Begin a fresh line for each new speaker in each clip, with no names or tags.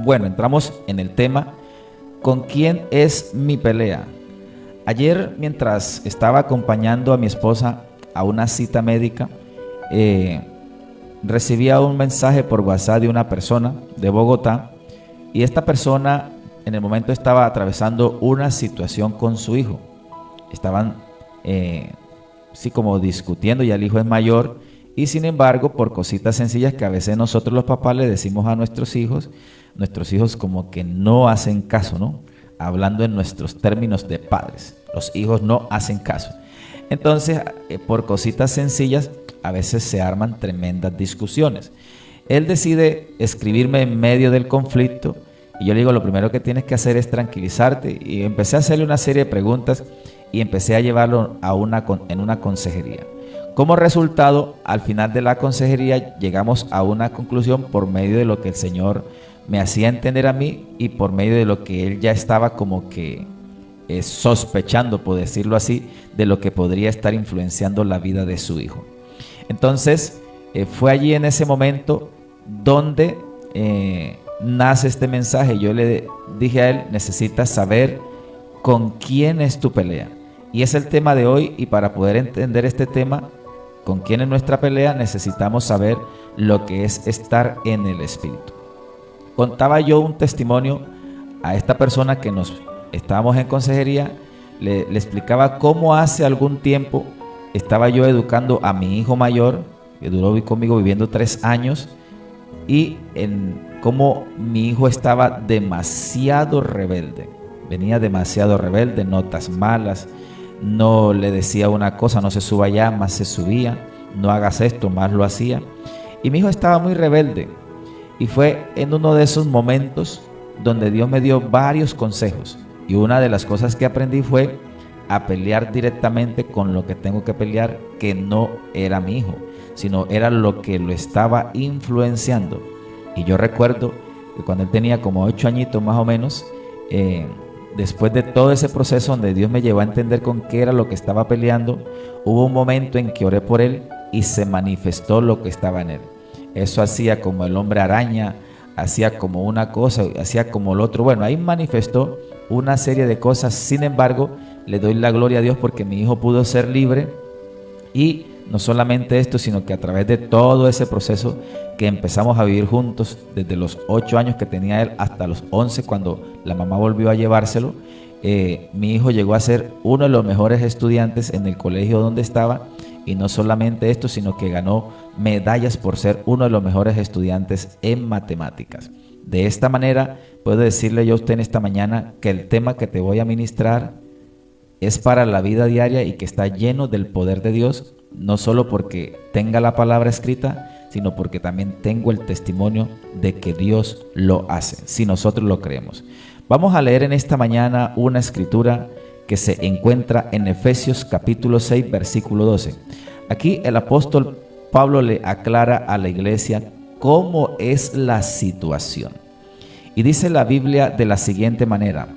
Bueno, entramos en el tema, ¿con quién es mi pelea? Ayer, mientras estaba acompañando a mi esposa a una cita médica, eh, recibía un mensaje por WhatsApp de una persona de Bogotá, y esta persona en el momento estaba atravesando una situación con su hijo. Estaban sí, como discutiendo, ya el hijo es mayor, y sin embargo, por cositas sencillas que a veces nosotros los papás le decimos a nuestros hijos como que no hacen caso, ¿no? Hablando en nuestros términos de padres, los hijos no hacen caso. Entonces, por cositas sencillas, a veces se arman tremendas discusiones. Él decide escribirme en medio del conflicto, y yo le digo, lo primero que tienes que hacer es tranquilizarte, y empecé a hacerle una serie de preguntas y empecé a llevarlo en una consejería. Como resultado, al final de la consejería llegamos a una conclusión por medio de lo que el Señor me hacía entender a mí y por medio de lo que él ya estaba como que sospechando, por decirlo así, de lo que podría estar influenciando la vida de su hijo. Entonces, fue allí en ese momento donde nace este mensaje. Yo le dije a él, necesitas saber con quién es tu pelea. Y es el tema de hoy, y para poder entender este tema, con quién es nuestra pelea, necesitamos saber lo que es estar en el Espíritu. Contaba yo un testimonio a esta persona que estábamos en consejería, le explicaba cómo hace algún tiempo estaba yo educando a mi hijo mayor, que duró conmigo viviendo 3 años, y en cómo mi hijo estaba demasiado rebelde. Venía demasiado rebelde, notas malas, no le decía una cosa, no se suba allá, más se subía, no hagas esto, más lo hacía. Y mi hijo estaba muy rebelde. Y fue en uno de esos momentos donde Dios me dio varios consejos. Y una de las cosas que aprendí fue a pelear directamente con lo que tengo que pelear, que no era mi hijo, sino era lo que lo estaba influenciando. Y yo recuerdo que cuando él tenía como 8 añitos más o menos, después de todo ese proceso donde Dios me llevó a entender con qué era lo que estaba peleando, hubo un momento en que oré por él y se manifestó lo que estaba en él. Eso hacía como el hombre araña, hacía como una cosa, hacía como el otro. Bueno, ahí manifestó una serie de cosas. Sin embargo, le doy la gloria a Dios porque mi hijo pudo ser libre. Y no solamente esto, sino que a través de todo ese proceso que empezamos a vivir juntos, desde los 8 años que tenía él hasta los 11, cuando la mamá volvió a llevárselo, mi hijo llegó a ser uno de los mejores estudiantes en el colegio donde estaba. Y no solamente esto, sino que ganó medallas por ser uno de los mejores estudiantes en matemáticas. De esta manera, puedo decirle yo a usted en esta mañana que el tema que te voy a ministrar es para la vida diaria y que está lleno del poder de Dios, no solo porque tenga la palabra escrita, sino porque también tengo el testimonio de que Dios lo hace, si nosotros lo creemos. Vamos a leer en esta mañana una escritura que se encuentra en Efesios capítulo 6, versículo 12. Aquí el apóstol Pablo le aclara a la iglesia cómo es la situación. Y dice la Biblia de la siguiente manera: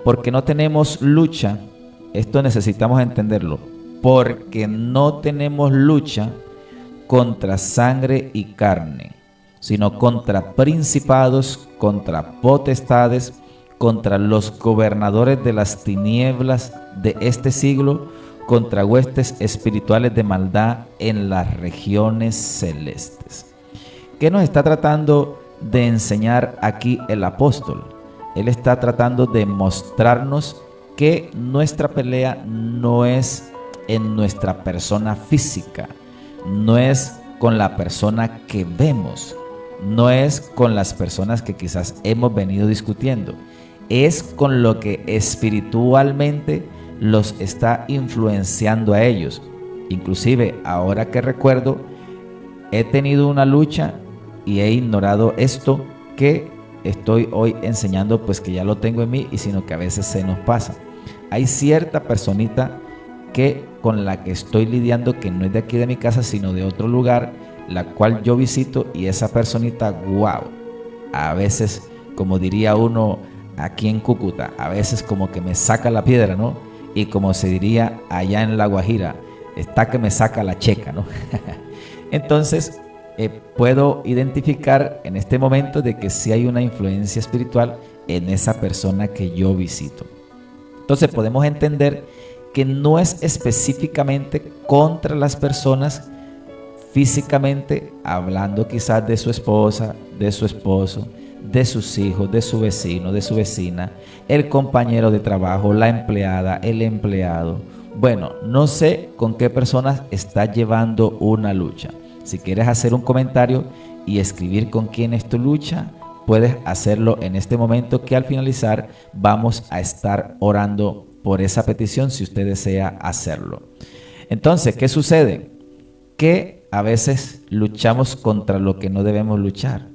porque no tenemos lucha, esto necesitamos entenderlo, porque no tenemos lucha contra sangre y carne, sino contra principados, contra potestades, contra los gobernadores de las tinieblas de este siglo, contra huestes espirituales de maldad en las regiones celestes. ¿Qué nos está tratando de enseñar aquí el apóstol? Él está tratando de mostrarnos que nuestra pelea no es en nuestra persona física, no es con la persona que vemos, no es con las personas que quizás hemos venido discutiendo, es con lo que espiritualmente los está influenciando a ellos. Inclusive, ahora que recuerdo, he tenido una lucha y he ignorado esto que estoy hoy enseñando, pues que ya lo tengo en mí, y sino que a veces se nos pasa. Hay cierta personita con la que estoy lidiando, que no es de aquí de mi casa, sino de otro lugar, la cual yo visito, y esa personita, wow, a veces, como diría uno aquí en Cúcuta, a veces como que me saca la piedra, ¿no? Y como se diría allá en La Guajira, está que me saca la checa, ¿no? Entonces, puedo identificar en este momento de que sí hay una influencia espiritual en esa persona que yo visito. Entonces podemos entender que no es específicamente contra las personas físicamente, hablando quizás de su esposa, de su esposo, de sus hijos, de su vecino, de su vecina, el compañero de trabajo, la empleada, el empleado. Bueno, no sé con qué personas está llevando una lucha. Si quieres hacer un comentario y escribir con quién es tu lucha, puedes hacerlo en este momento, que al finalizar vamos a estar orando por esa petición si usted desea hacerlo. Entonces, ¿qué sucede? Que a veces luchamos contra lo que no debemos luchar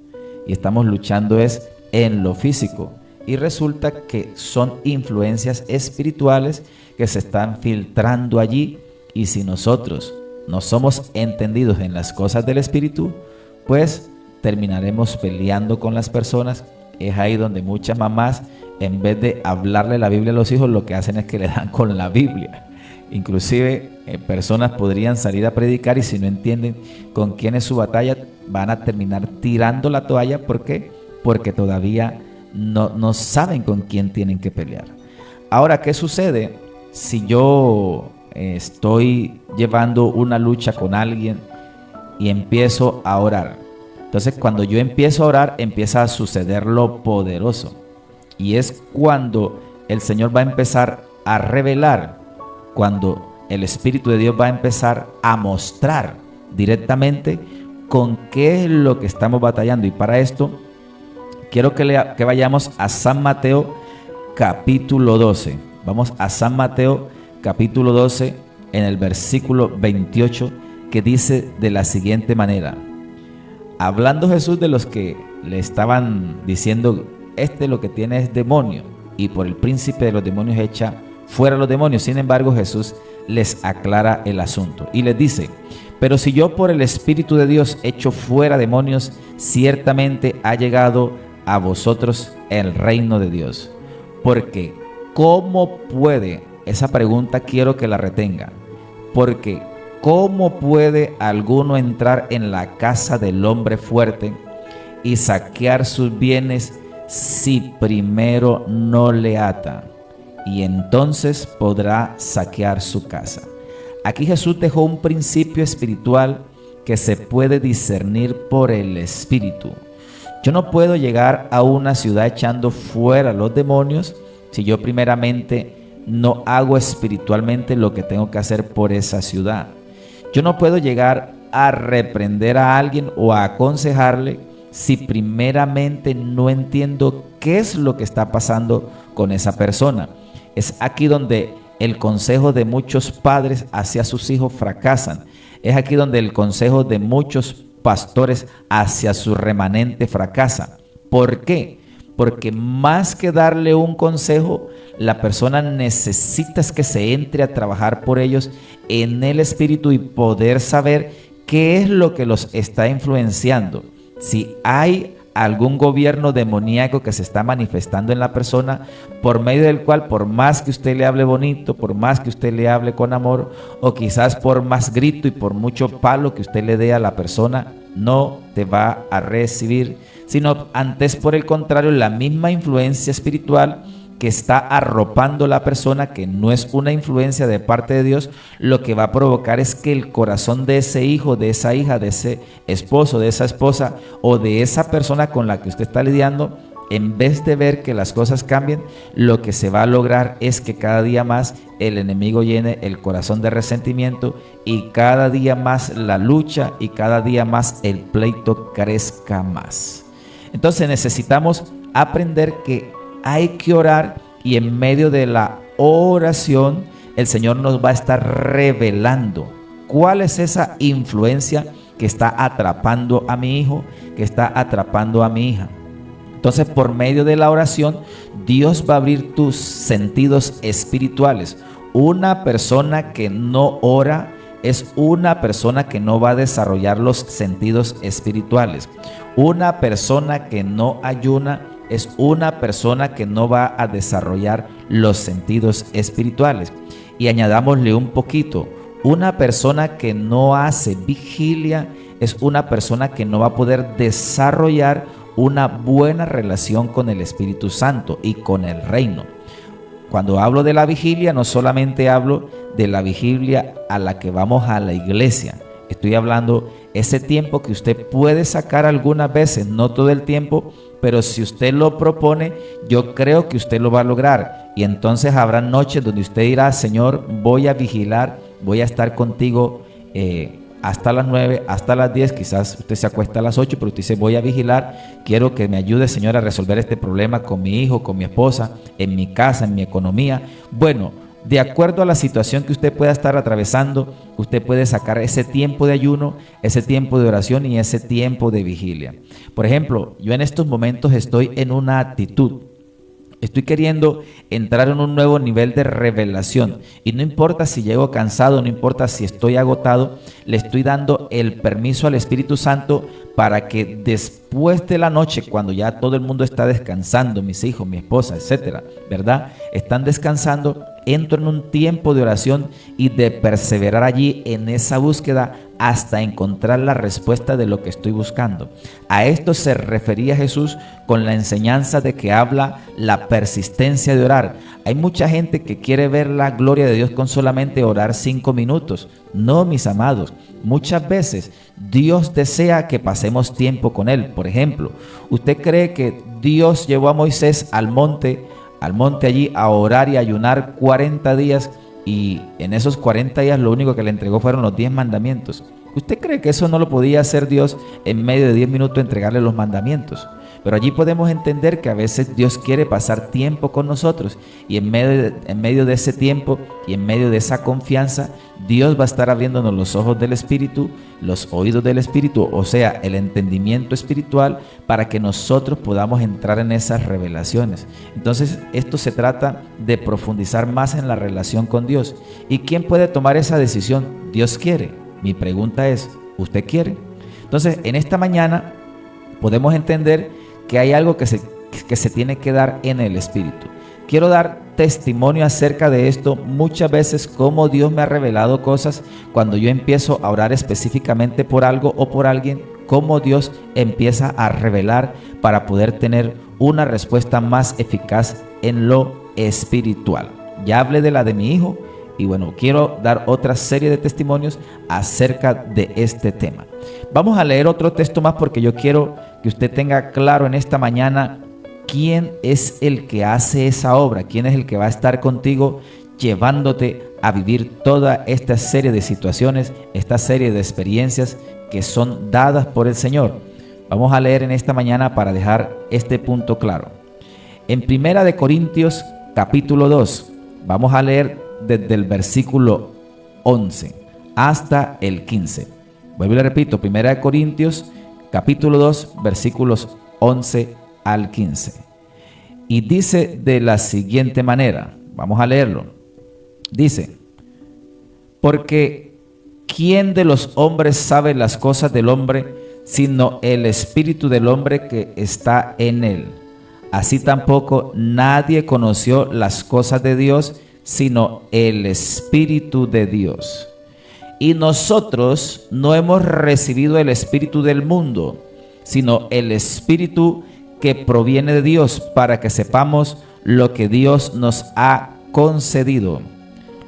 y estamos luchando es en lo físico, y resulta que son influencias espirituales que se están filtrando allí, y si nosotros no somos entendidos en las cosas del espíritu, pues terminaremos peleando con las personas. Es ahí donde muchas mamás, en vez de hablarle la Biblia a los hijos, lo que hacen es que le dan con la Biblia. Inclusive personas podrían salir a predicar y si no entienden con quién es su batalla, van a terminar tirando la toalla. ¿Por qué? Porque todavía no saben con quién tienen que pelear. Ahora, ¿qué sucede si yo estoy llevando una lucha con alguien y empiezo a orar? Entonces, cuando yo empiezo a orar, empieza a suceder lo poderoso, y es cuando el Señor va a empezar a revelar, cuando el Espíritu de Dios va a empezar a mostrar directamente con qué es lo que estamos batallando. Y para esto quiero que vayamos a San Mateo capítulo 12. Vamos a San Mateo capítulo 12 en el versículo 28, que dice de la siguiente manera. Hablando Jesús de los que le estaban diciendo, lo que tiene es demonio, y por el príncipe de los demonios echa fuera los demonios. Sin embargo, Jesús les aclara el asunto y les dice: pero si yo por el Espíritu de Dios echo fuera demonios, ciertamente ha llegado a vosotros el reino de Dios. Porque ¿cómo puede? Esa pregunta quiero que la retenga. Porque ¿cómo puede alguno entrar en la casa del hombre fuerte y saquear sus bienes si primero no le ata? Y entonces podrá saquear su casa. Aquí Jesús dejó un principio espiritual que se puede discernir por el Espíritu. Yo no puedo llegar a una ciudad echando fuera los demonios si yo primeramente no hago espiritualmente lo que tengo que hacer por esa ciudad. Yo no puedo llegar a reprender a alguien o a aconsejarle si primeramente no entiendo qué es lo que está pasando con esa persona. Es aquí donde el consejo de muchos padres hacia sus hijos fracasan. Es aquí donde el consejo de muchos pastores hacia su remanente fracasa. ¿Por qué? Porque más que darle un consejo, la persona necesita que se entre a trabajar por ellos en el espíritu y poder saber qué es lo que los está influenciando. Si hay algún gobierno demoníaco que se está manifestando en la persona, por medio del cual, por más que usted le hable bonito, por más que usted le hable con amor, o quizás por más grito y por mucho palo que usted le dé a la persona, no te va a recibir, sino antes, por el contrario, la misma influencia espiritual que está arropando la persona, que no es una influencia de parte de Dios, lo que va a provocar es que el corazón de ese hijo, de esa hija, de ese esposo, de esa esposa o de esa persona con la que usted está lidiando, en vez de ver que las cosas cambien, lo que se va a lograr es que cada día más el enemigo llene el corazón de resentimiento, y cada día más la lucha y cada día más el pleito crezca más. Entonces necesitamos aprender que hay que orar, y en medio de la oración el Señor nos va a estar revelando cuál es esa influencia que está atrapando a mi hijo, que está atrapando a mi hija. Entonces, por medio de la oración, Dios va a abrir tus sentidos espirituales. Una persona que no ora es una persona que no va a desarrollar los sentidos espirituales. Una persona que no ayuna es una persona que no va a desarrollar los sentidos espirituales. Y añadámosle un poquito, una persona que no hace vigilia es una persona que no va a poder desarrollar una buena relación con el Espíritu Santo y con el reino. Cuando hablo de la vigilia, no solamente hablo de la vigilia a la que vamos a la iglesia. Estoy hablando ese tiempo que usted puede sacar algunas veces, no todo el tiempo, pero si usted lo propone, yo creo que usted lo va a lograr. Y entonces habrá noches donde usted dirá: Señor, voy a vigilar, voy a estar contigo hasta las 9, hasta las 10, quizás usted se acuesta a las 8, pero usted dice: voy a vigilar, quiero que me ayude, Señor, a resolver este problema con mi hijo, con mi esposa, en mi casa, en mi economía. Bueno, de acuerdo a la situación que usted pueda estar atravesando, usted puede sacar ese tiempo de ayuno, ese tiempo de oración y ese tiempo de vigilia. Por ejemplo, yo en estos momentos estoy en una actitud. Estoy queriendo entrar en un nuevo nivel de revelación y no importa si llego cansado, no importa si estoy agotado, le estoy dando el permiso al Espíritu Santo para que después de la noche, cuando ya todo el mundo está descansando, mis hijos, mi esposa, etcétera, ¿verdad? Están descansando, entro en un tiempo de oración y de perseverar allí en esa búsqueda hasta encontrar la respuesta de lo que estoy buscando. A esto se refería Jesús con la enseñanza de que habla la persistencia de orar. Hay mucha gente que quiere ver la gloria de Dios con solamente orar 5 minutos. No, mis amados, muchas veces Dios desea que pasemos tiempo con Él. Por ejemplo, ¿usted cree que Dios llevó a Moisés al monte allí a orar y ayunar 40 días? Y en esos 40 días lo único que le entregó fueron los 10 mandamientos. ¿Usted cree que eso no lo podía hacer Dios en medio de 10 minutos entregarle los mandamientos? Pero allí podemos entender que a veces Dios quiere pasar tiempo con nosotros y en medio de ese tiempo y en medio de esa confianza, Dios va a estar abriéndonos los ojos del Espíritu, los oídos del Espíritu, o sea, el entendimiento espiritual para que nosotros podamos entrar en esas revelaciones. Entonces, esto se trata de profundizar más en la relación con Dios. ¿Y quién puede tomar esa decisión? Dios quiere. Mi pregunta es, ¿usted quiere? Entonces, en esta mañana podemos entender que hay algo que se tiene que dar en el Espíritu. Quiero dar testimonio acerca de esto. Muchas veces cómo Dios me ha revelado cosas cuando yo empiezo a orar específicamente por algo o por alguien, cómo Dios empieza a revelar para poder tener una respuesta más eficaz en lo espiritual. Ya hablé de la de mi hijo y bueno, quiero dar otra serie de testimonios acerca de este tema. Vamos a leer otro texto más porque yo quiero que usted tenga claro en esta mañana quién es el que hace esa obra, quién es el que va a estar contigo llevándote a vivir toda esta serie de situaciones, esta serie de experiencias que son dadas por el Señor. Vamos a leer en esta mañana para dejar este punto claro. En 1 Corintios capítulo 2, vamos a leer desde el versículo 11 hasta el 15. Vuelvo y le repito, 1 Corintios capítulo 2, versículos 11 al 15. Y dice de la siguiente manera, vamos a leerlo. Dice: porque ¿quién de los hombres sabe las cosas del hombre, sino el espíritu del hombre que está en él? Así tampoco nadie conoció las cosas de Dios, sino el Espíritu de Dios. Y nosotros no hemos recibido el espíritu del mundo, sino el Espíritu que proviene de Dios, para que sepamos lo que Dios nos ha concedido,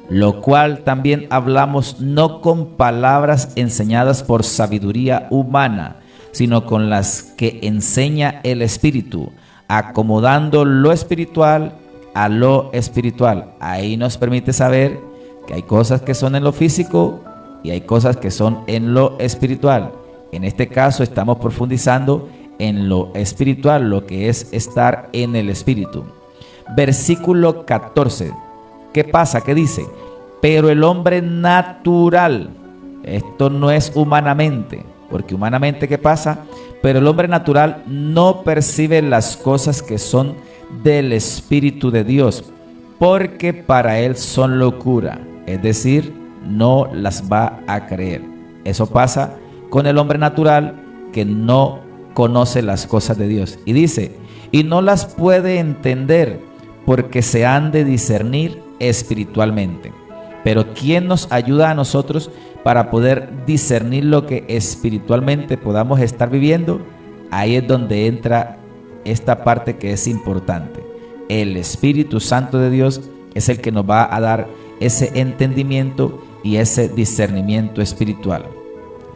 lo cual también hablamos no con palabras enseñadas por sabiduría humana, sino con las que enseña el Espíritu, acomodando lo espiritual a lo espiritual. Ahí nos permite saber que hay cosas que son en lo físico y hay cosas que son en lo espiritual. En este caso estamos profundizando en lo espiritual, lo que es estar en el Espíritu. Versículo 14. ¿Qué pasa? ¿Qué dice? Pero el hombre natural, esto no es humanamente, porque humanamente ¿qué pasa? Pero el hombre natural no percibe las cosas que son del Espíritu de Dios, porque para él son locura, es decir, no las va a creer. Eso pasa con el hombre natural que no conoce las cosas de Dios. Y dice, y no las puede entender porque se han de discernir espiritualmente. Pero ¿quién nos ayuda a nosotros para poder discernir lo que espiritualmente podamos estar viviendo? Ahí es donde entra esta parte que es importante. El Espíritu Santo de Dios es el que nos va a dar ese entendimiento y ese discernimiento espiritual.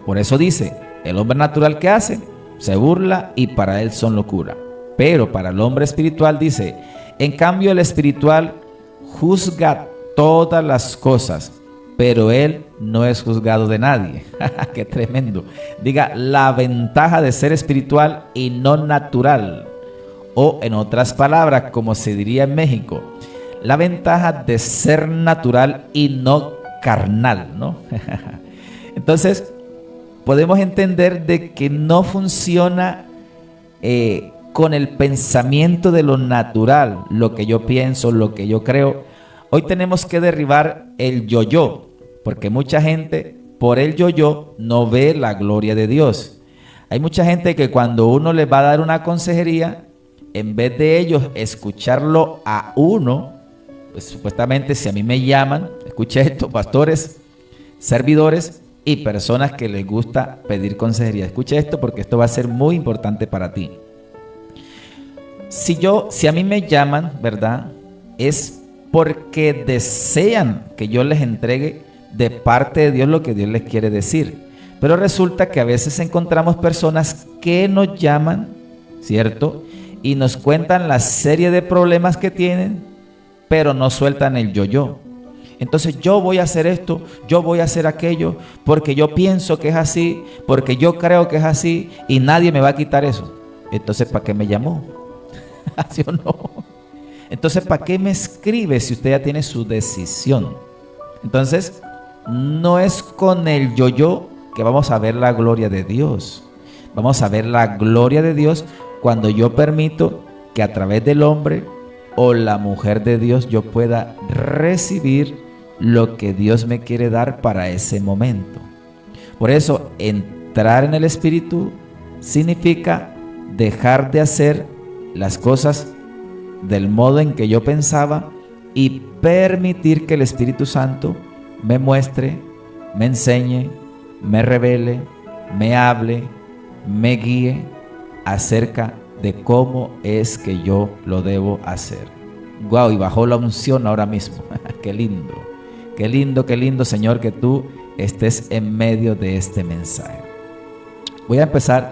Por eso dice, el hombre natural, ¿qué hace? Se burla y para él son locura. Pero para el hombre espiritual dice, en cambio el espiritual juzga todas las cosas, pero él no es juzgado de nadie. ¡Qué tremendo! Diga, la ventaja de ser espiritual y no natural. O en otras palabras, como se diría en México, la ventaja de ser natural y no carnal, ¿no? Entonces, podemos entender de que no funciona con el pensamiento de lo natural, lo que yo pienso, lo que yo creo. Hoy tenemos que derribar el yo-yo, porque mucha gente por el yo-yo no ve la gloria de Dios. Hay mucha gente que cuando uno les va a dar una consejería, en vez de ellos escucharlo a uno, pues supuestamente si a mí me llaman, escuche esto, pastores, servidores y personas que les gusta pedir consejería. Escuche esto porque esto va a ser muy importante para ti. Si a mí me llaman, ¿verdad? Es porque desean que yo les entregue de parte de Dios lo que Dios les quiere decir. Pero resulta que a veces encontramos personas que nos llaman, ¿cierto? Y nos cuentan la serie de problemas que tienen, pero no sueltan el yo-yo. Entonces yo voy a hacer esto, yo voy a hacer aquello, porque yo pienso que es así, porque yo creo que es así, y nadie me va a quitar eso. Entonces, ¿para qué me llamó? ¿Sí o no? Entonces, ¿para qué me escribe si usted ya tiene su decisión? Entonces, no es con el yo-yo que vamos a ver la gloria de Dios. Vamos a ver la gloria de Dios cuando yo permito que a través del hombre o la mujer de Dios yo pueda recibir lo que Dios me quiere dar para ese momento. Por eso, entrar en el Espíritu significa dejar de hacer las cosas del modo en que yo pensaba y permitir que el Espíritu Santo me muestre, me enseñe, me revele, me hable, me guíe acerca de cómo es que yo lo debo hacer. Guau, y bajó la unción ahora mismo. Qué lindo, qué lindo, qué lindo, Señor, que tú estés en medio de este mensaje. Voy a empezar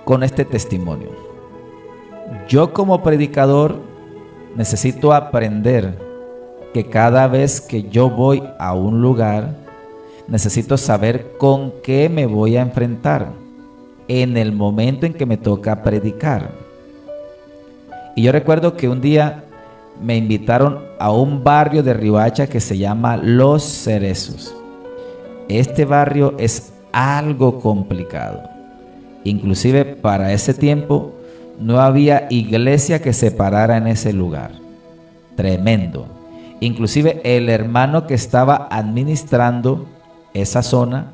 con este testimonio. Yo como predicador necesito aprender que cada vez que yo voy a un lugar, necesito saber con qué me voy a enfrentar en el momento en que me toca predicar. Y yo recuerdo que un día me invitaron a un barrio de Riohacha que se llama Los Cerezos. Este barrio es algo complicado. Inclusive para ese tiempo no había iglesia que se parara en ese lugar. Tremendo. Inclusive el hermano que estaba administrando esa zona,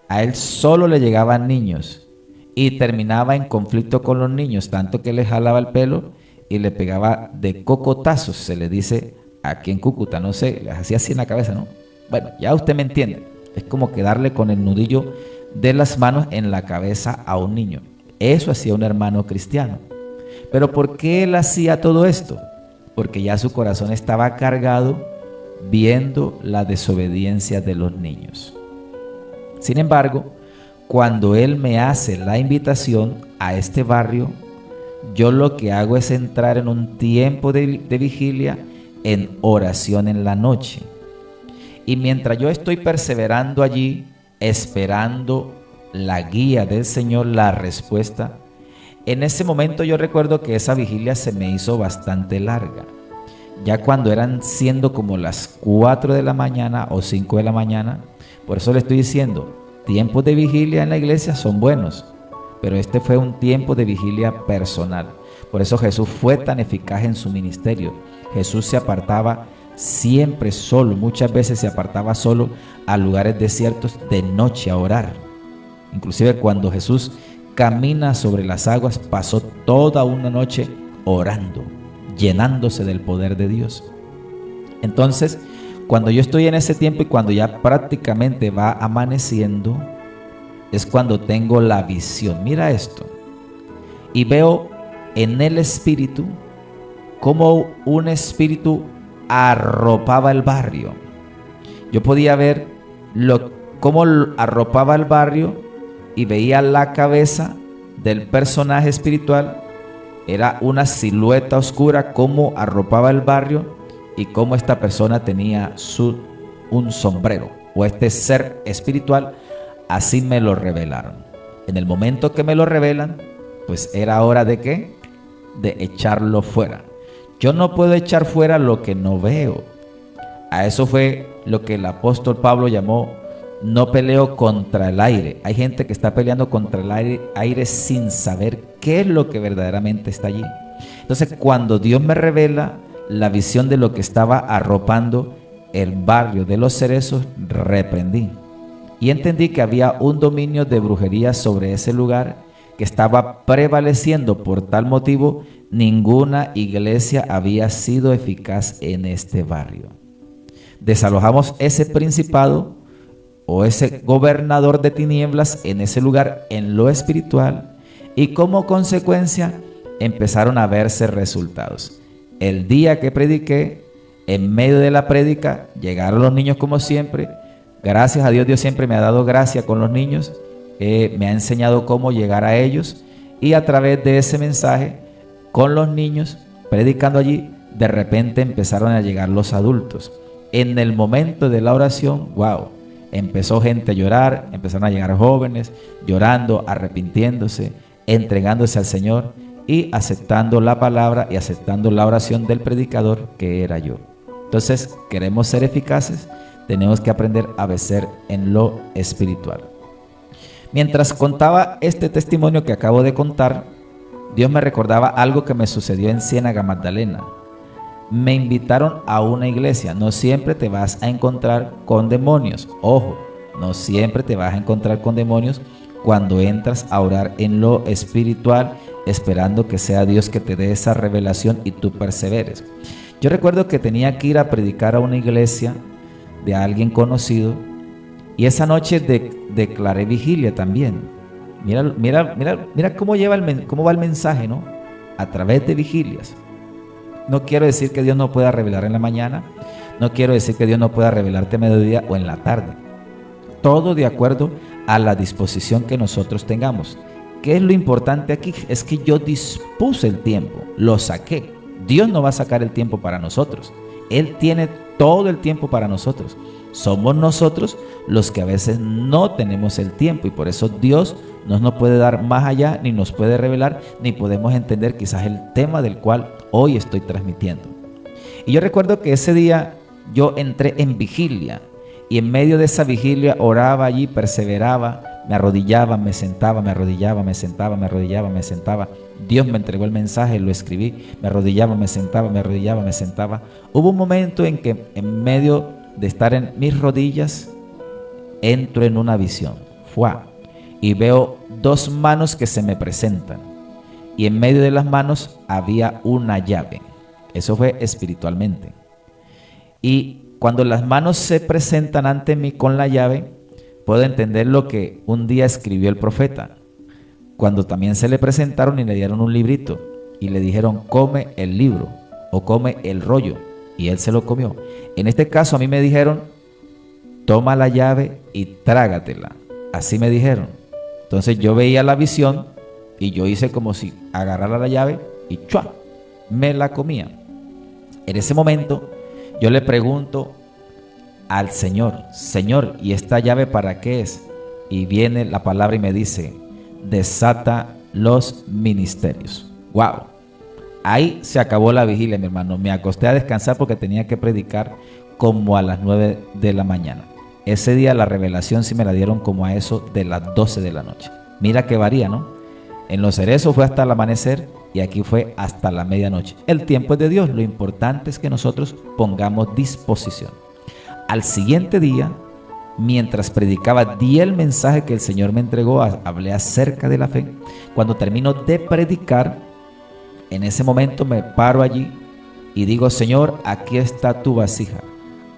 a él solo le llegaban niños y terminaba en conflicto con los niños, tanto que le jalaba el pelo y le pegaba de cocotazos, se le dice aquí en Cúcuta, no sé, les hacía así en la cabeza, ¿no? Bueno, ya usted me entiende. Es como que darle con el nudillo de las manos en la cabeza a un niño. Eso hacía un hermano cristiano. ¿Pero por qué él hacía todo esto? Porque ya su corazón estaba cargado viendo la desobediencia de los niños. Sin embargo, cuando él me hace la invitación a este barrio, yo lo que hago es entrar en un tiempo de vigilia, en oración en la noche. Y mientras yo estoy perseverando allí, esperando la guía del Señor, la respuesta, en ese momento yo recuerdo que esa vigilia se me hizo bastante larga. Ya cuando eran siendo como las 4 de la mañana o 5 de la mañana, por eso le estoy diciendo, tiempos de vigilia en la iglesia son buenos, pero este fue un tiempo de vigilia personal. Por eso Jesús fue tan eficaz en su ministerio. Jesús se apartaba siempre solo, muchas veces se apartaba solo a lugares desiertos de noche a orar. Inclusive cuando Jesús camina sobre las aguas, pasó toda una noche orando, llenándose del poder de Dios. Entonces, Cuando yo estoy en ese tiempo y cuando ya prácticamente va amaneciendo, es cuando tengo la visión. Mira esto. Y veo en el espíritu como un espíritu arropaba el barrio. Yo podía ver cómo arropaba el barrio y veía la cabeza del personaje espiritual. Era una silueta oscura, cómo arropaba el barrio y cómo esta persona tenía un sombrero, o este ser espiritual. Así me lo revelaron. En el momento que me lo revelan, pues era hora de ¿qué? De echarlo fuera. Yo no puedo echar fuera lo que no veo. A eso fue lo que el apóstol Pablo llamó: no peleo contra el aire. Hay gente que está peleando contra el aire sin saber qué es lo que verdaderamente está allí. Entonces, cuando Dios me revela la visión de lo que estaba arropando el barrio de Los Cerezos, reprendí y entendí que había un dominio de brujería sobre ese lugar que estaba prevaleciendo. Por tal motivo, ninguna iglesia había sido eficaz en este barrio. Desalojamos ese principado o ese gobernador de tinieblas en ese lugar, en lo espiritual, y como consecuencia empezaron a verse resultados. El día que prediqué, en medio de la prédica, llegaron los niños como siempre. Gracias a Dios, Dios siempre me ha dado gracia con los niños, me ha enseñado cómo llegar a ellos, y a través de ese mensaje, con los niños, predicando allí, de repente empezaron a llegar los adultos. En el momento de la oración, wow, empezó gente a llorar, empezaron a llegar jóvenes llorando, arrepintiéndose, entregándose al Señor y aceptando la palabra y aceptando la oración del predicador, que era yo. Entonces, queremos ser eficaces, tenemos que aprender a vencer en lo espiritual. Mientras contaba este testimonio que acabo de contar, Dios me recordaba algo que me sucedió en Ciénaga Magdalena. Me invitaron a una iglesia. No siempre te vas a encontrar con demonios. Ojo, no siempre te vas a encontrar con demonios cuando entras a orar en lo espiritual, esperando que sea Dios que te dé esa revelación y tú perseveres. Yo recuerdo que tenía que ir a predicar a una iglesia de alguien conocido, y esa noche declaré vigilia también. Mira cómo va el mensaje, ¿no? A través de vigilias. No quiero decir que Dios no pueda revelar en la mañana, no quiero decir que Dios no pueda revelarte a mediodía o en la tarde. Todo de acuerdo a la disposición que nosotros tengamos. ¿Qué es lo importante aquí? Es que yo dispuse el tiempo, lo saqué. Dios no va a sacar el tiempo para nosotros. Él tiene todo el tiempo para nosotros. Somos nosotros los que a veces no tenemos el tiempo, y por eso Dios no nos puede dar más allá, ni nos puede revelar, ni podemos entender quizás el tema del cual hoy estoy transmitiendo. Y yo recuerdo que ese día yo entré en vigilia, y en medio de esa vigilia oraba allí, perseveraba, me arrodillaba, me sentaba, me arrodillaba, me sentaba, me arrodillaba, me sentaba. Dios me entregó el mensaje, lo escribí, me arrodillaba, me sentaba, me arrodillaba, me sentaba. Hubo un momento en que en medio de estar en mis rodillas, entro en una visión. Y veo dos manos que se me presentan, y en medio de las manos había una llave. Eso fue espiritualmente. Y cuando las manos se presentan ante mí con la llave, puedo entender lo que un día escribió el profeta, cuando también se le presentaron y le dieron un librito y le dijeron: come el libro o come el rollo, y él se lo comió. En este caso a mí me dijeron: toma la llave y trágatela. Así me dijeron. Entonces yo veía la visión y yo hice como si agarrara la llave y ¡chua!, me la comía. En ese momento yo le pregunto al Señor: Señor, ¿y esta llave para qué es? Y viene la palabra y me dice: desata los ministerios. ¡Wow! Ahí se acabó la vigilia, mi hermano. Me acosté a descansar porque tenía que predicar como a las 9 de la mañana. Ese día la revelación sí me la dieron como a eso de las 12 de la noche. Mira que varía, ¿no? En Los Cerezos fue hasta el amanecer y aquí fue hasta la medianoche. El tiempo es de Dios. Lo importante es que nosotros pongamos disposición. Al siguiente día, mientras predicaba, di el mensaje que el Señor me entregó, hablé acerca de la fe. Cuando termino de predicar, en ese momento me paro allí y digo: Señor, aquí está tu vasija,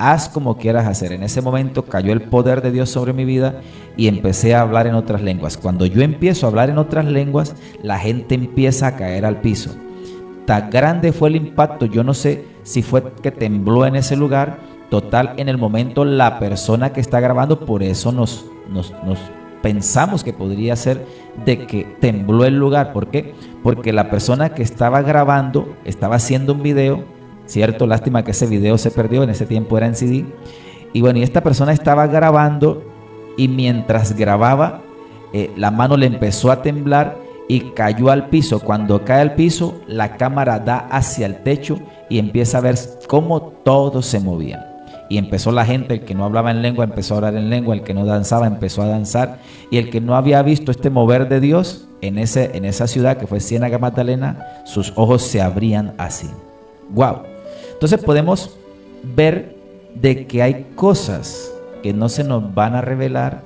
haz como quieras hacer. En ese momento cayó el poder de Dios sobre mi vida y empecé a hablar en otras lenguas. Cuando yo empiezo a hablar en otras lenguas, la gente empieza a caer al piso. Tan grande fue el impacto, yo no sé si fue que tembló en ese lugar. Total, en el momento la persona que está grabando, por eso nos pensamos que podría ser de que tembló el lugar. ¿Por qué? Porque la persona que estaba grabando estaba haciendo un video, ¿cierto? Lástima que ese video se perdió, en ese tiempo era en CD. Y bueno, y esta persona estaba grabando y mientras grababa, la mano le empezó a temblar y cayó al piso. Cuando cae al piso, la cámara da hacia el techo y empieza a ver cómo todo se movía. Y empezó la gente, el que no hablaba en lengua empezó a hablar en lengua, el que no danzaba empezó a danzar, y el que no había visto este mover de Dios en esa ciudad que fue Ciénaga Magdalena, sus ojos se abrían así. ¡Wow! Entonces podemos ver de que hay cosas que no se nos van a revelar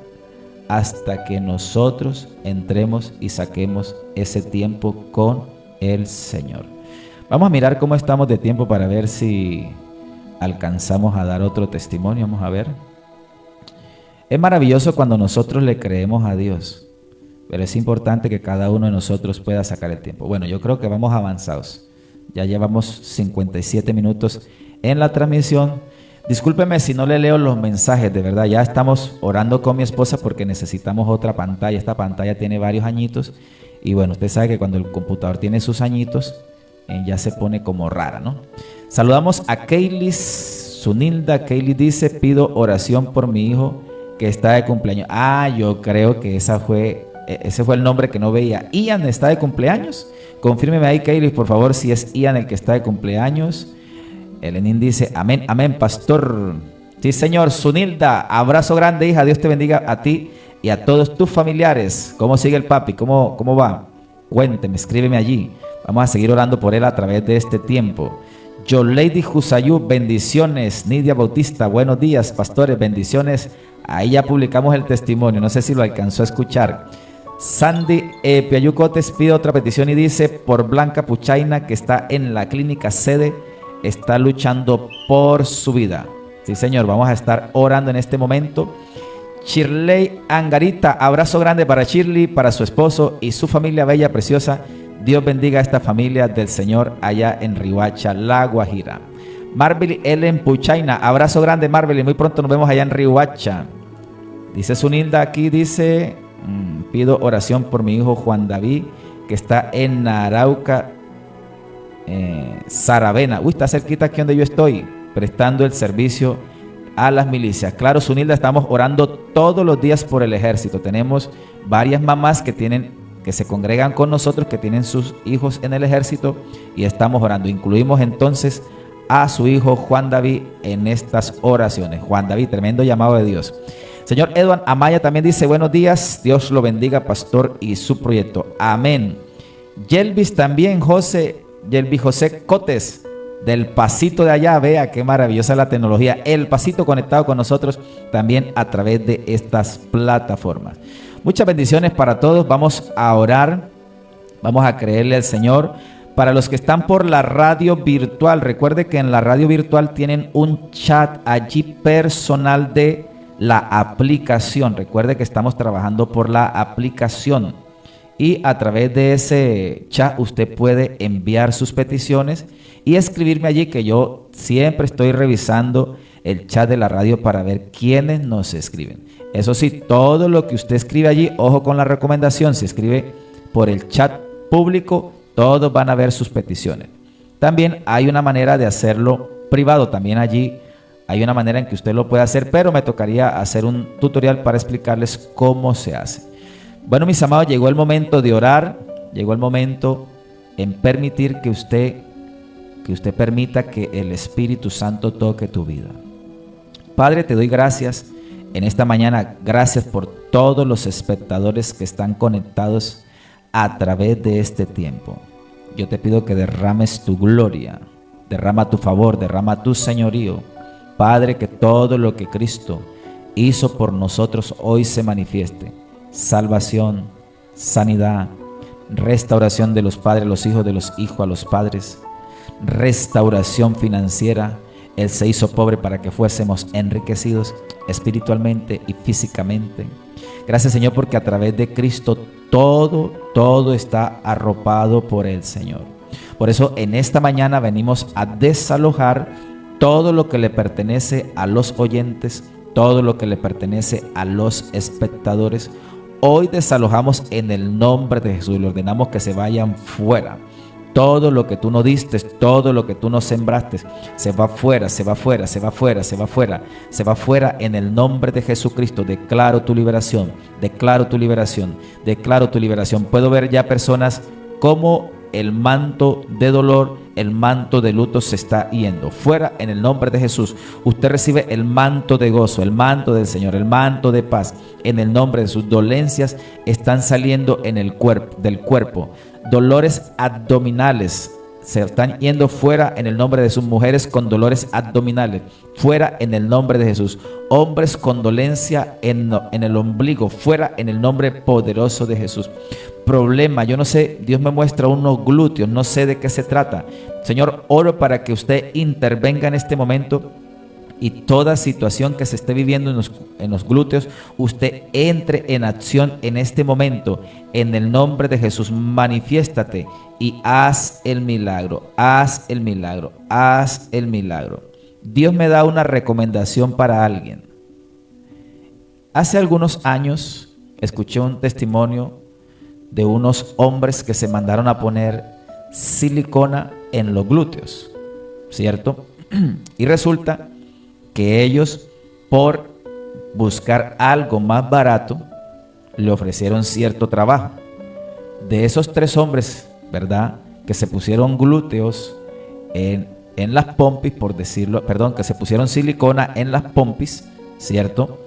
hasta que nosotros entremos y saquemos ese tiempo con el Señor. Vamos a mirar cómo estamos de tiempo para ver si alcanzamos a dar otro testimonio. Vamos a ver. Es maravilloso cuando nosotros le creemos a Dios, pero es importante que cada uno de nosotros pueda sacar el tiempo. Bueno, yo creo que vamos avanzados. Ya llevamos 57 minutos en la transmisión. Discúlpeme si no le leo los mensajes, de verdad. Ya estamos orando con mi esposa porque necesitamos otra pantalla. Esta pantalla tiene varios añitos y bueno, usted sabe que cuando el computador tiene sus añitos, ya se pone como rara, ¿no? Saludamos a Kaylis Zunilda. Kaylis dice: pido oración por mi hijo que está de cumpleaños. Yo creo que ese fue el nombre que no veía. Ian está de cumpleaños. Confírmeme ahí, Kaylis, por favor, si es Ian el que está de cumpleaños. Elenín dice: amén, amén, pastor. Sí, señor. Zunilda, abrazo grande, hija. Dios te bendiga a ti y a todos tus familiares. ¿Cómo sigue el papi? ¿Cómo va? Cuénteme, escríbeme allí. Vamos a seguir orando por él a través de este tiempo. Yo Lady Jusayú, bendiciones. Nidia Bautista, buenos días, pastores, bendiciones. Ahí ya publicamos el testimonio, no sé si lo alcanzó a escuchar. Sandy Piayucotes pide otra petición y dice: por Blanca Puchaina, que está en la clínica sede, está luchando por su vida. Sí, señor, vamos a estar orando en este momento. Shirley Angarita, abrazo grande para Shirley, para su esposo y su familia bella, preciosa. Dios bendiga a esta familia del Señor allá en Riohacha, La Guajira. Marvel Ellen Puchaina, abrazo grande, Marvel, y muy pronto nos vemos allá en Riohacha. Dice Zunilda aquí, dice: pido oración por mi hijo Juan David, que está en Arauca, Saravena. Está cerquita aquí donde yo estoy, prestando el servicio a las milicias. Claro, Zunilda, estamos orando todos los días por el ejército. Tenemos varias mamás que se congregan con nosotros, que tienen sus hijos en el ejército, y estamos orando. Incluimos entonces a su hijo Juan David en estas oraciones. Juan David, tremendo llamado de Dios. Señor Edwin Amaya también dice: buenos días, Dios lo bendiga, pastor, y su proyecto. Amén. Yelvis también, Yelvis José Cotes, del Pasito de allá. Vea qué maravillosa la tecnología. El Pasito conectado con nosotros también a través de estas plataformas. Muchas bendiciones para todos. Vamos a orar, vamos a creerle al Señor. Para los que están por la radio virtual, recuerde que en la radio virtual tienen un chat allí personal de la aplicación. Recuerde que estamos trabajando por la aplicación y a través de ese chat usted puede enviar sus peticiones y escribirme allí, que yo siempre estoy revisando el chat de la radio para ver quiénes nos escriben. Eso sí, todo lo que usted escribe allí, ojo con la recomendación: si escribe por el chat público, todos van a ver sus peticiones. También hay una manera de hacerlo privado, también allí hay una manera en que usted lo puede hacer, pero me tocaría hacer un tutorial para explicarles cómo se hace. Bueno, mis amados, llegó el momento de orar, llegó el momento en permitir que usted permita que el Espíritu Santo toque tu vida. Padre, te doy gracias en esta mañana. Gracias por todos los espectadores que están conectados a través de este tiempo. Yo te pido que derrames tu gloria, derrama tu favor, derrama tu señorío. Padre, que todo lo que Cristo hizo por nosotros hoy se manifieste. Salvación, sanidad, restauración de los padres a los hijos, de los hijos a los padres, restauración financiera, Él se hizo pobre para que fuésemos enriquecidos espiritualmente y físicamente. Gracias, Señor, porque a través de Cristo todo está arropado por el Señor. Por eso en esta mañana venimos a desalojar todo lo que le pertenece a los oyentes, todo lo que le pertenece a los espectadores. Hoy desalojamos en el nombre de Jesús, le ordenamos que se vayan fuera. Todo lo que tú no diste, todo lo que tú no sembraste, se va fuera, se va fuera, se va fuera, se va fuera, se va fuera en el nombre de Jesucristo. Declaro tu liberación, declaro tu liberación, declaro tu liberación. Puedo ver ya personas como el manto de dolor, el manto de luto se está yendo. Fuera en el nombre de Jesús. Usted recibe el manto de gozo, el manto del Señor, el manto de paz. En el nombre de sus dolencias están saliendo en el cuerpo, del cuerpo. Dolores abdominales se están yendo fuera en el nombre de sus mujeres con dolores abdominales. Fuera en el nombre de Jesús. Hombres con dolencia en el ombligo. Fuera en el nombre poderoso de Jesús. Problema, yo no sé, Dios me muestra unos glúteos, no sé de qué se trata. Señor, oro para que usted intervenga en este momento y toda situación que se esté viviendo en los glúteos, usted entre en acción en este momento. En el nombre de Jesús, manifiéstate y haz el milagro, haz el milagro, haz el milagro. Dios me da una recomendación para alguien. Hace algunos años escuché un testimonio de unos hombres que se mandaron a poner silicona en los glúteos, ¿cierto? Y resulta que ellos, por buscar algo más barato, le ofrecieron cierto trabajo. De esos 3 hombres, ¿verdad?, que se pusieron glúteos en las pompis, por decirlo, perdón, que se pusieron silicona en las pompis, ¿cierto?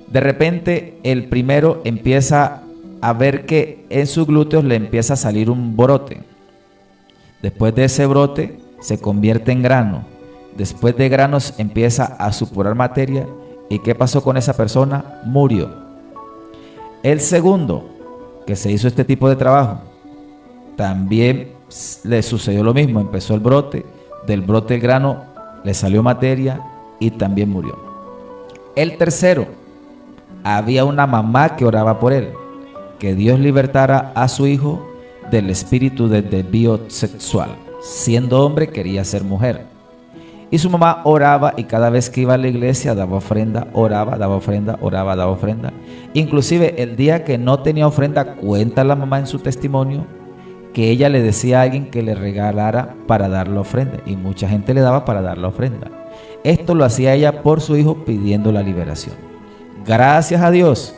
De repente el primero empieza a ver que en sus glúteos le empieza a salir un brote. Después de ese brote se convierte en grano. Después de granos empieza a supurar materia. ¿Y qué pasó con esa persona? Murió. El segundo que se hizo este tipo de trabajo, también le sucedió lo mismo. Empezó el brote, del brote el grano, le salió materia y también murió. El tercero, había una mamá que oraba por él, que Dios libertara a su hijo del espíritu de desvío sexual. Siendo hombre quería ser mujer. Y su mamá oraba, y cada vez que iba a la iglesia daba ofrenda, oraba, daba ofrenda, oraba, daba ofrenda. Inclusive el día que no tenía ofrenda, cuenta la mamá en su testimonio que ella le decía a alguien que le regalara para dar la ofrenda, y mucha gente le daba para dar la ofrenda. Esto lo hacía ella por su hijo, pidiendo la liberación. Gracias a Dios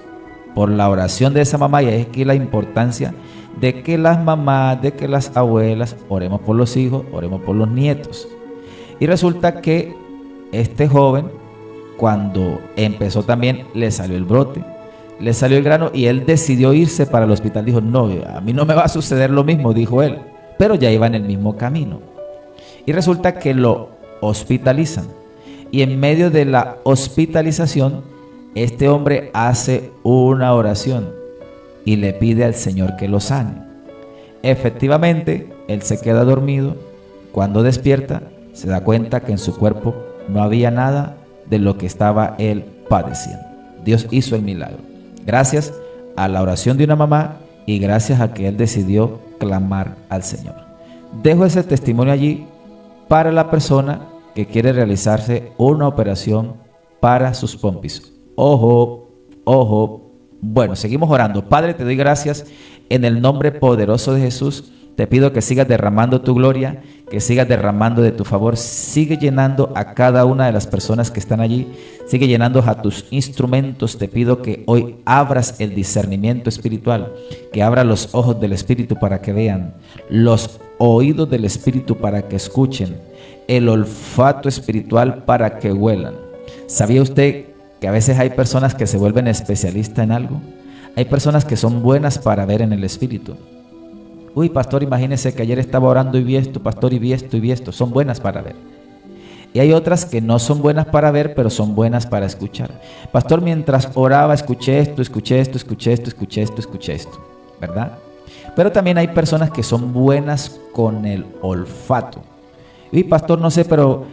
por la oración de esa mamá, y es aquí la importancia de que las mamás, de que las abuelas, oremos por los hijos, oremos por los nietos. Y resulta que este joven, cuando empezó también, le salió el brote, le salió el grano, y él decidió irse para el hospital. Dijo, no, a mí no me va a suceder lo mismo, dijo él, pero ya iba en el mismo camino. Y resulta que lo hospitalizan, y en medio de la hospitalización, este hombre hace una oración y le pide al Señor que lo sane. Efectivamente, él se queda dormido. Cuando despierta, se da cuenta que en su cuerpo no había nada de lo que estaba él padeciendo. Dios hizo el milagro, gracias a la oración de una mamá y gracias a que él decidió clamar al Señor. Dejo ese testimonio allí para la persona que quiere realizarse una operación para sus pompis. Ojo, ojo. Bueno, seguimos orando. Padre, te doy gracias en el nombre poderoso de Jesús. Te pido que sigas derramando tu gloria, que sigas derramando de tu favor. Sigue llenando a cada una de las personas que están allí. Sigue llenando a tus instrumentos. Te pido que hoy abras el discernimiento espiritual, que abra los ojos del Espíritu para que vean, los oídos del Espíritu para que escuchen, el olfato espiritual para que huelan. ¿Sabía usted que a veces hay personas que se vuelven especialistas en algo? Hay personas que son buenas para ver en el Espíritu. Uy, pastor, imagínese que ayer estaba orando y vi esto, pastor, y vi esto y vi esto. Son buenas para ver. Y hay otras que no son buenas para ver, pero son buenas para escuchar. Pastor, mientras oraba, escuché esto, escuché esto, escuché esto, escuché esto, escuché esto, ¿verdad? Pero también hay personas que son buenas con el olfato. Y pastor, no sé, pero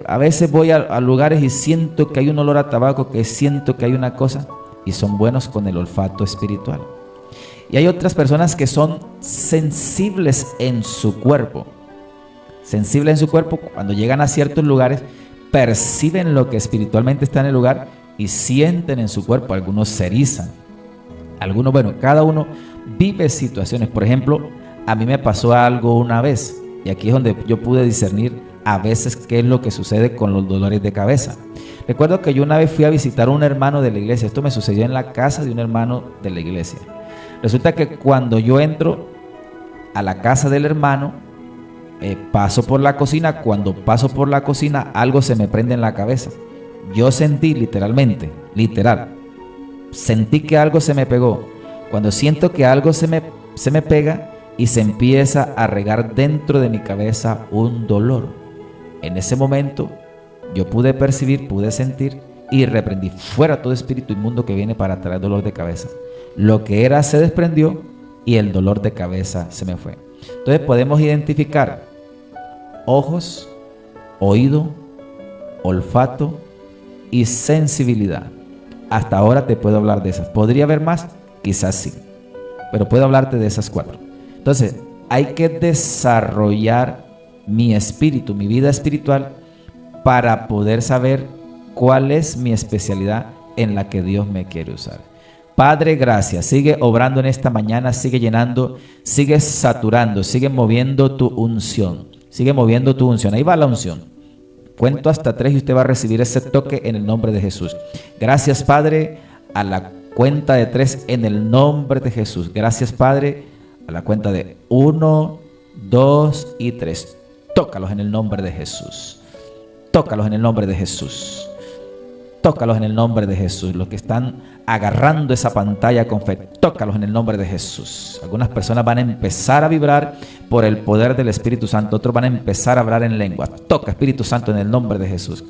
A veces voy a lugares y siento que hay un olor a tabaco, que siento que hay una cosa, y son buenos con el olfato espiritual. Y hay otras personas que son sensibles en su cuerpo. Sensibles en su cuerpo, cuando llegan a ciertos lugares, perciben lo que espiritualmente está en el lugar y sienten en su cuerpo. Algunos se erizan. Algunos, bueno, cada uno vive situaciones. Por ejemplo, a mí me pasó algo una vez, y aquí es donde yo pude discernir a veces qué es lo que sucede con los dolores de cabeza. Recuerdo que yo una vez fui a visitar a un hermano de la iglesia. Esto me sucedió en la casa de un hermano de la iglesia. Resulta que cuando yo entro a la casa del hermano, paso por la cocina. Cuando paso por la cocina, algo se me prende en la cabeza. Yo sentí literalmente, sentí que algo se me pegó. Cuando siento que algo se me pega y se empieza a regar dentro de mi cabeza un dolor. En ese momento yo pude percibir, pude sentir y reprendí fuera todo espíritu inmundo que viene para traer dolor de cabeza. Lo que era se desprendió y el dolor de cabeza se me fue. Entonces podemos identificar ojos, oído, olfato y sensibilidad. Hasta ahora te puedo hablar de esas. ¿Podría haber más? Quizás sí, pero puedo hablarte de esas 4. Entonces hay que desarrollar mi espíritu, mi vida espiritual, para poder saber cuál es mi especialidad en la que Dios me quiere usar. Padre, gracias. Sigue obrando en esta mañana, sigue llenando, sigue saturando, sigue moviendo tu unción. Sigue moviendo tu unción. Ahí va la unción. Cuento hasta 3 y usted va a recibir ese toque en el nombre de Jesús. Gracias, Padre, a la cuenta de 3 en el nombre de Jesús. Gracias, Padre, a la cuenta de 1, 2 y 3. Tócalos en el nombre de Jesús. Tócalos en el nombre de Jesús. Tócalos en el nombre de Jesús. Los que están agarrando esa pantalla con fe, tócalos en el nombre de Jesús. Algunas personas van a empezar a vibrar por el poder del Espíritu Santo. Otros van a empezar a hablar en lengua. Toca, Espíritu Santo, en el nombre de Jesús.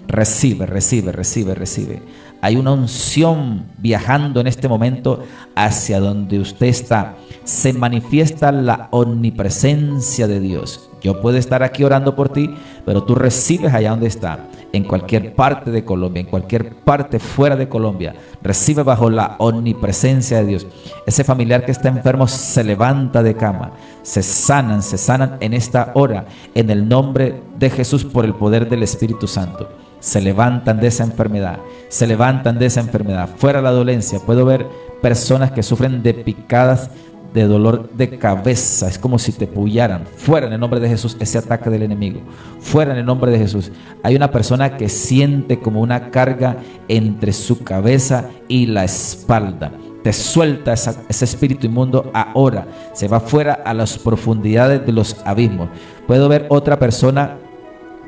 Recibe, recibe, recibe, recibe. Hay una unción viajando en este momento hacia donde usted está. Se manifiesta la omnipresencia de Dios. Yo puedo estar aquí orando por ti, pero tú recibes allá donde está. En cualquier parte de Colombia, en cualquier parte fuera de Colombia, recibe bajo la omnipresencia de Dios. Ese familiar que está enfermo se levanta de cama, se sanan en esta hora, en el nombre de Jesús, por el poder del Espíritu Santo. Se levantan de esa enfermedad, se levantan de esa enfermedad. Fuera la dolencia. Puedo ver personas que sufren de picadas, de dolor de cabeza. Es como si te pullaran. Fuera en el nombre de Jesús ese ataque del enemigo. Fuera en el nombre de Jesús. Hay una persona que siente como una carga entre su cabeza y la espalda. Te suelta ese espíritu inmundo ahora. Se va fuera a las profundidades de los abismos. Puedo ver otra persona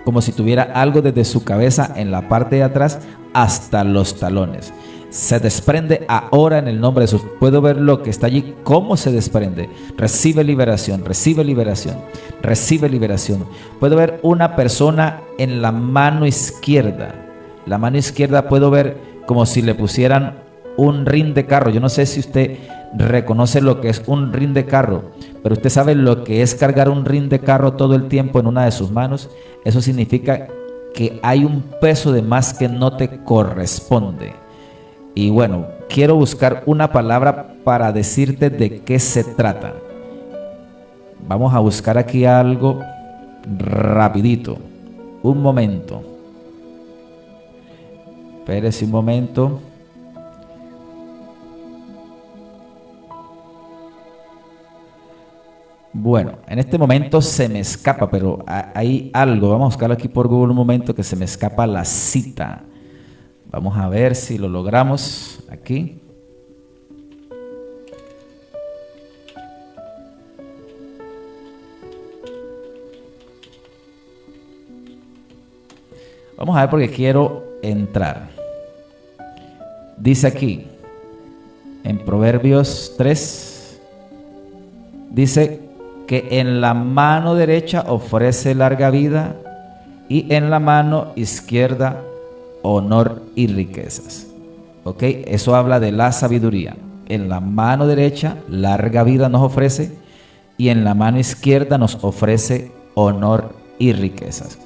como si tuviera algo desde su cabeza en la parte de atrás hasta los talones. Se desprende ahora en el nombre de Jesús. Puedo ver lo que está allí, cómo se desprende. Recibe liberación, recibe liberación, recibe liberación. Puedo ver una persona en la mano izquierda. La mano izquierda puedo ver como si le pusieran un rin de carro. Yo no sé si usted reconoce lo que es un rin de carro, pero usted sabe lo que es cargar un rin de carro todo el tiempo en una de sus manos. Eso significa que hay un peso de más que no te corresponde. Y bueno, quiero buscar una palabra para decirte de qué se trata. Vamos a buscar aquí algo rapidito. Un momento. Espérese un momento. Bueno, en este momento se me escapa, pero hay algo. Vamos a buscarlo aquí por Google un momento, que se me escapa la cita. Vamos a ver si lo logramos aquí. Vamos a ver porque quiero entrar. Dice aquí, en Proverbios 3, dice que en la mano derecha ofrece larga vida y en la mano izquierda honor y riquezas. ¿Ok? Eso habla de la sabiduría. En la mano derecha larga vida nos ofrece y en la mano izquierda nos ofrece honor y riquezas.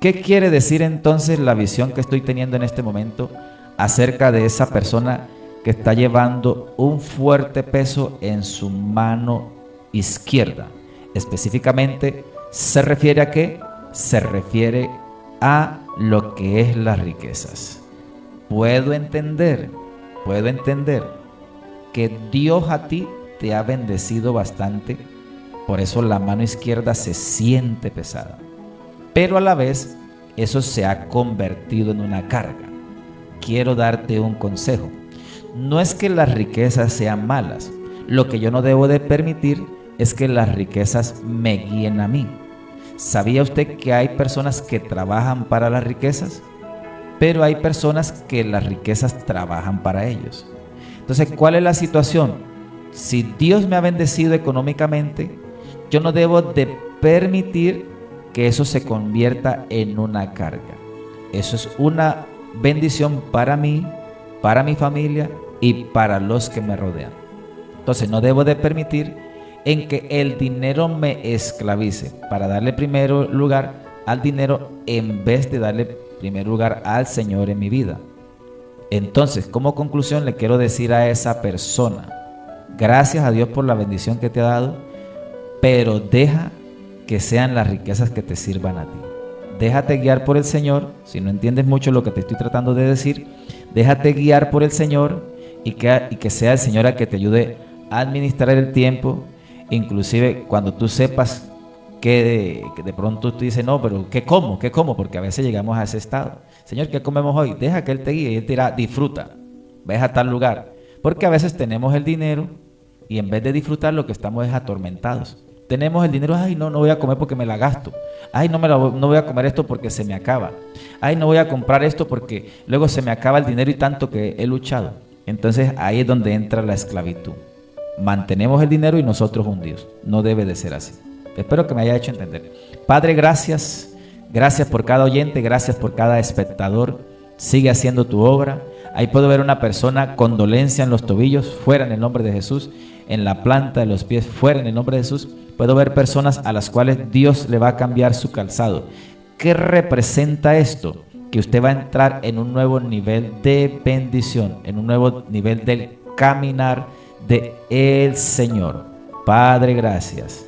¿Qué quiere decir entonces la visión que estoy teniendo en este momento acerca de esa persona que está llevando un fuerte peso en su mano izquierda? Específicamente, ¿se refiere a qué? Se refiere a lo que es las riquezas. Puedo entender que Dios a ti te ha bendecido bastante, por eso la mano izquierda se siente pesada. Pero a la vez, eso se ha convertido en una carga. Quiero darte un consejo. No es que las riquezas sean malas. Lo que yo no debo de permitir es que las riquezas me guíen a mí. ¿Sabía usted que hay personas que trabajan para las riquezas? Pero hay personas que las riquezas trabajan para ellos. Entonces, ¿cuál es la situación? Si Dios me ha bendecido económicamente, yo no debo de permitir que eso se convierta en una carga. Eso es una bendición para mí, para mi familia y para los que me rodean. Entonces no debo de permitir en que el dinero me esclavice para darle primero lugar al dinero en vez de darle primer lugar al Señor en mi vida. Entonces, como conclusión, le quiero decir a esa persona: gracias a Dios por la bendición que te ha dado, pero deja que sean las riquezas que te sirvan a ti. Déjate guiar por el Señor. Si no entiendes mucho lo que te estoy tratando de decir, déjate guiar por el Señor y que sea el Señor el que te ayude a administrar el tiempo. Inclusive cuando tú sepas que de pronto tú dices, no, pero ¿qué como? ¿Qué como? Porque a veces llegamos a ese estado. Señor, ¿qué comemos hoy? Deja que Él te guíe y Él te dirá, disfruta, ves a tal lugar. Porque a veces tenemos el dinero y en vez de disfrutar lo que estamos es atormentados. Tenemos el dinero, ay no voy a comer porque me la gasto. Ay no voy a comer esto porque se me acaba. Ay no voy a comprar esto porque luego se me acaba el dinero y tanto que he luchado. Entonces ahí es donde entra la esclavitud. Mantenemos el dinero y nosotros hundidos. No debe de ser así. Espero que me haya hecho entender. Padre, gracias. Gracias por cada oyente, gracias por cada espectador. Sigue haciendo tu obra. Ahí puedo ver una persona con dolencia en los tobillos, fuera en el nombre de Jesús. En la planta de los pies, fuera en el nombre de Jesús. Puedo ver personas a las cuales Dios le va a cambiar su calzado. ¿Qué representa esto? Que usted va a entrar en un nuevo nivel de bendición, en un nuevo nivel del caminar de el Señor. Padre, gracias.